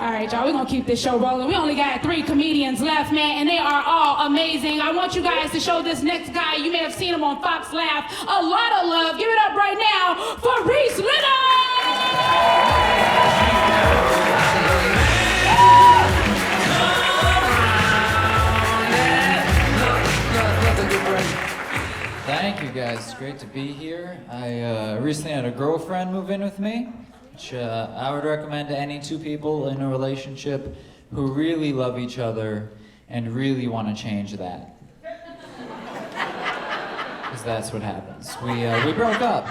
All right, y'all, we're gonna keep this show rolling. We only got 3 comedians left, man, and they are all amazing. I want you guys to show this next guy, you may have seen him on Fox Laugh, a lot of love. Give it up right now for Reese Leonard! Thank you guys, it's great to be here. I recently had a girlfriend move in with me, which I would recommend to any 2 people in a relationship who really love each other and really want to change that. Because that's what happens. We broke up.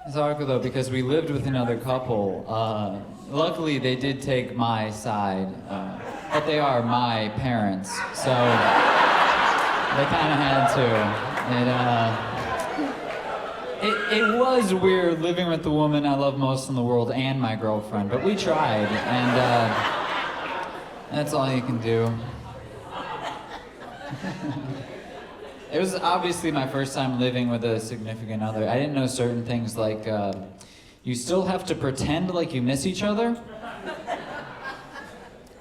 It's awkward though because we lived with another couple. Luckily they did take my side, but they are my parents, so they kind of had to. It was weird living with the woman I love most in the world and my girlfriend, but we tried, and that's all you can do. It was obviously my first time living with a significant other. I didn't know certain things like you still have to pretend like you miss each other. I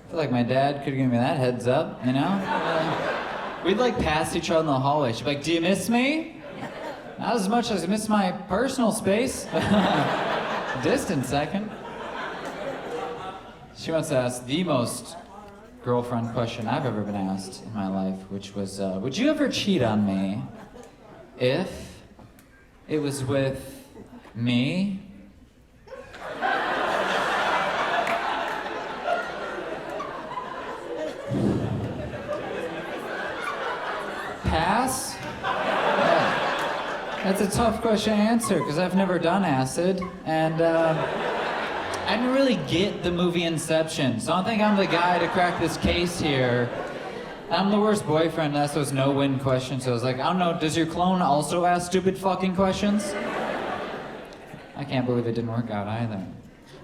feel like my dad could have given me that heads up, you know? We'd like pass each other in the hallway. She'd be like, "Do you miss me?" Not as much as I miss my personal space. Distant second. She wants to ask the most girlfriend question I've ever been asked in my life, which was, would you ever cheat on me if it was with me? Pass? Yeah. That's a tough question to answer because I've never done acid, and I didn't really get the movie Inception, so I don't think I'm the guy to crack this case here. I'm the worst boyfriend to ask those no-win questions, so I was like, I don't know, does your clone also ask stupid fucking questions? I can't believe it didn't work out either.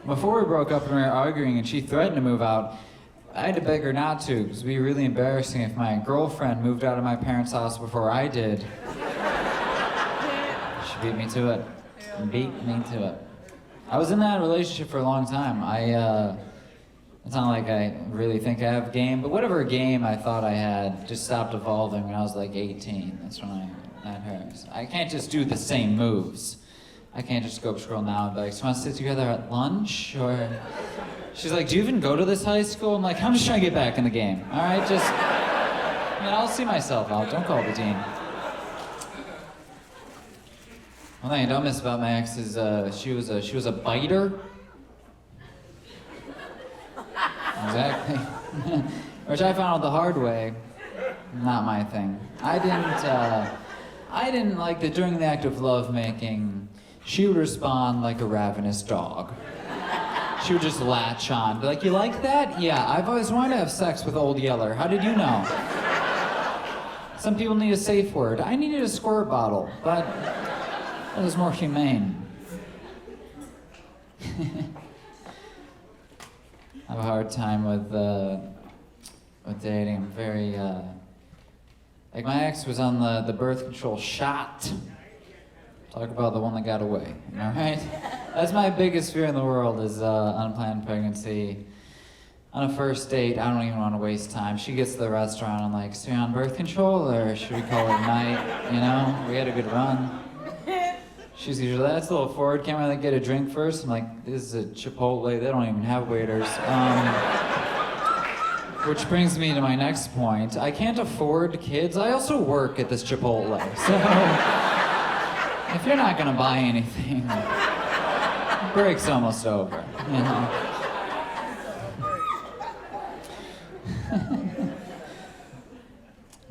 Before we broke up and we were arguing and she threatened to move out, I had to beg her not to, because it would be really embarrassing if my girlfriend moved out of my parents' house before I did. She beat me to it. I was in that relationship for a long time. It's not like I really think I have game, but whatever game I thought I had just stopped evolving when I was like 18. That's when I met her. So I can't just do the same moves. I can't just go up to girl now and be like, so want to sit together at lunch? Or she's like, do you even go to this high school? I'm like, I'm just trying to get back in the game. All right, just, I'll see myself out. Don't call the dean. One thing I don't miss about my ex is she was a biter. Exactly. Which I found out the hard way. Not my thing. I didn't like that during the act of lovemaking, she would respond like a ravenous dog. She would just latch on, be like, you like that? Yeah, I've always wanted to have sex with Old Yeller. How did you know? Some people need a safe word. I needed a squirt bottle, but that was more humane. I have a hard time with dating. I'm very, like my ex was on the birth control shot. Talk about the one that got away, all right? That's my biggest fear in the world is unplanned pregnancy. On a first date, I don't even want to waste time. She gets to the restaurant, I'm like, so you on birth control or should we call it a night? You know, we had a good run. She's usually, that's a little forward, can't really get a drink first? I'm like, this is a Chipotle, they don't even have waiters. Which brings me to my next point. I can't afford kids. I also work at this Chipotle, so if you're not gonna buy anything, the break's almost over, you know?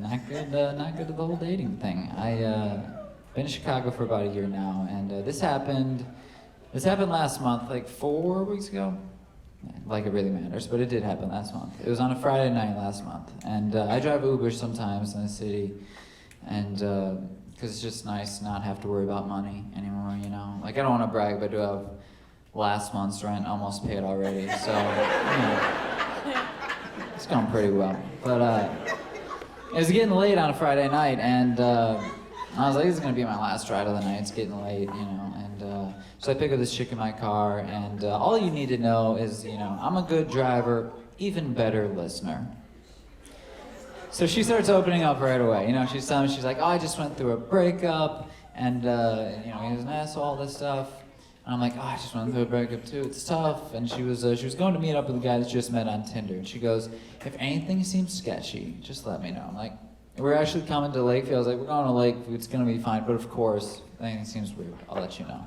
Not good to the whole dating thing. Been in Chicago for about a year now, and this happened last month, like 4 weeks ago. Like it really matters, but it did happen last month. It was on a Friday night last month, and I drive Uber sometimes in the city, and because it's just nice to not have to worry about money anymore, you know? Like, I don't want to brag, but I do have last month's rent almost paid already, so, you know, it's going pretty well. But it was getting late on a Friday night, and I was like, this is going to be my last ride of the night. It's getting late, you know, and so I pick up this chick in my car, and all you need to know is, I'm a good driver, even better listener. So she starts opening up right away. She's telling me, she's like, oh, I just went through a breakup, and, he was an asshole, all this stuff. And I'm like, oh, I just went through a breakup too, it's tough. And she was going to meet up with a guy that she just met on Tinder. And she goes, if anything seems sketchy, just let me know. I'm like, we're actually coming to Lakeview. I was like, we're going to Lakeview, it's gonna be fine, but of course, if anything seems weird, I'll let you know.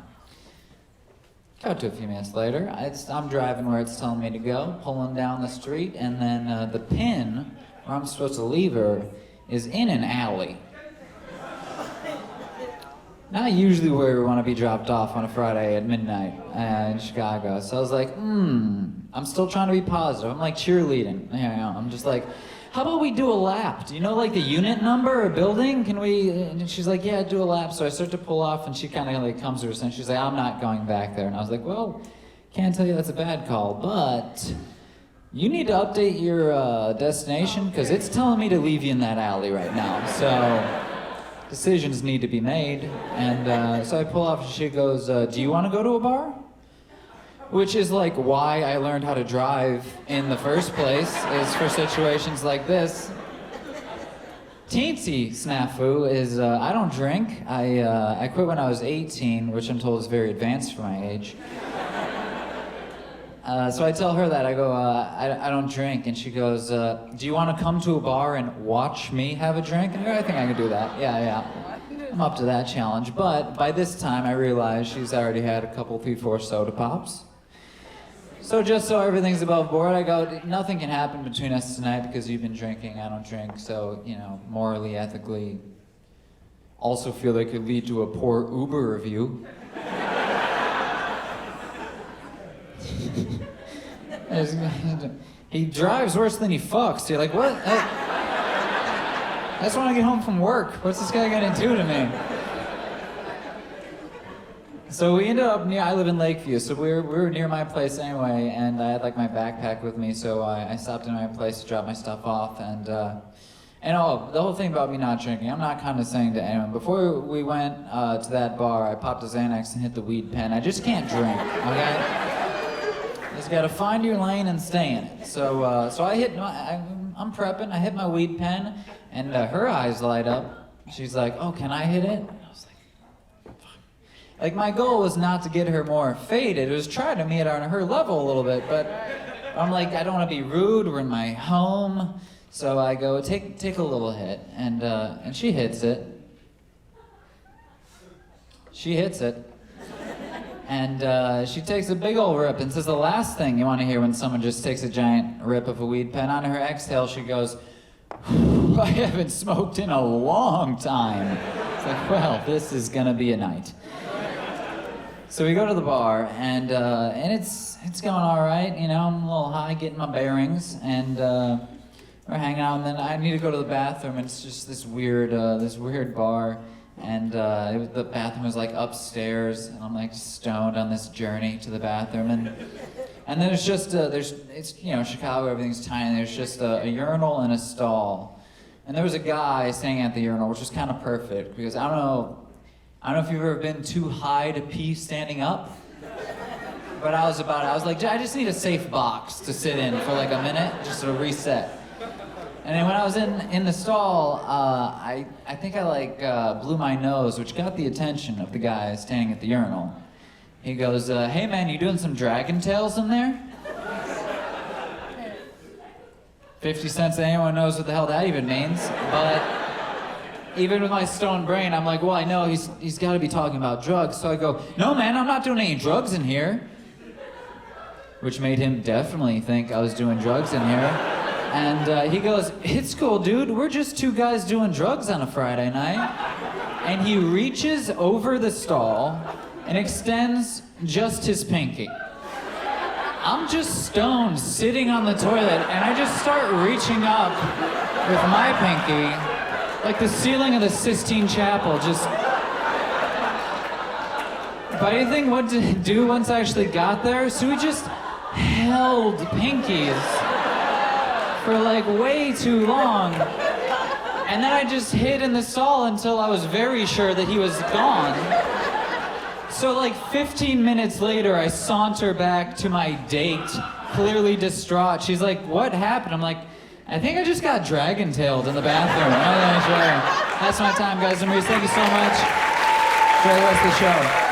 Cut to a few minutes later, I'm driving where it's telling me to go, pulling down the street, and then the pin where I'm supposed to leave her is in an alley. Not usually where we want to be dropped off on a Friday at midnight in Chicago. So I was like, I'm still trying to be positive. I'm like cheerleading. I'm just like, how about we do a lap? Do you know like the unit number or building? Can we? And she's like, yeah, do a lap. So I start to pull off, and she kind of like comes to her and she's like, I'm not going back there. And I was like, well, can't tell you that's a bad call, but you need to update your destination because it's telling me to leave you in that alley right now. So decisions need to be made. And so I pull off, and she goes, do you want to go to a bar? Which is like why I learned how to drive in the first place, is for situations like this. Teensy snafu is I don't drink. I quit when I was 18, which I'm told is very advanced for my age. So I tell her that, I go, I don't drink, and she goes, do you want to come to a bar and watch me have a drink? And I think I can do that, yeah. I'm up to that challenge, but by this time I realize she's already had a couple, 3-4 soda pops. So just so everything's above board, I go, nothing can happen between us tonight because you've been drinking, I don't drink, so, morally, ethically, also feel like it could lead to a poor Uber review. He drives worse than he fucks. You're like, what? I just want to get home from work. What's this guy gonna do to me? So we ended up I live in Lakeview, so we were near my place anyway, and I had like my backpack with me, so I stopped in my place to drop my stuff off, and the whole thing about me not drinking, I'm not condescending to anyone. Before we went to that bar, I popped a Xanax and hit the weed pen. I just can't drink, okay? You just gotta find your lane and stay in it. So I'm prepping, I hit my weed pen, and her eyes light up. She's like, oh, can I hit it? I was like, my goal was not to get her more faded. It was trying to meet on her level a little bit, but I'm like, I don't want to be rude. We're in my home. So I go, take a little hit, and she hits it. She hits it. And she takes a big old rip, and says the last thing you want to hear when someone just takes a giant rip of a weed pen. On her exhale, she goes, I haven't smoked in a long time. It's like, well, this is gonna be a night. So we go to the bar, and it's going all right. I'm a little high, getting my bearings, and we're hanging out. And then I need to go to the bathroom, and it's just this weird bar, and the bathroom was like upstairs, and I'm like stoned on this journey to the bathroom, and then it's just it's Chicago, everything's tiny. There's just a urinal and a stall, and there was a guy standing at the urinal, which was kind of perfect because I don't know if you've ever been too high to pee standing up, but I was like, I just need a safe box to sit in for like a minute, just to reset. And then when I was in the stall, I think I blew my nose, which got the attention of the guy standing at the urinal. He goes, hey man, you doing some dragon tails in there? 50 cents to anyone knows what the hell that even means, but even with my stoned brain, I'm like, well, I know he's got to be talking about drugs. So I go, no, man, I'm not doing any drugs in here. Which made him definitely think I was doing drugs in here. And he goes, it's cool, dude. We're just two guys doing drugs on a Friday night. And he reaches over the stall and extends just his pinky. I'm just stoned, sitting on the toilet, and I just start reaching up with my pinky. Like the ceiling of the Sistine Chapel, just... But I think what to do once I actually got there, so we just held pinkies for like way too long. And then I just hid in the stall until I was very sure that he was gone. So like 15 minutes later, I saunter back to my date, clearly distraught. She's like, what happened? I'm like, I think I just got dragon-tailed in the bathroom. That's my time, guys and Reese. Thank you so much. Enjoy the rest of the show.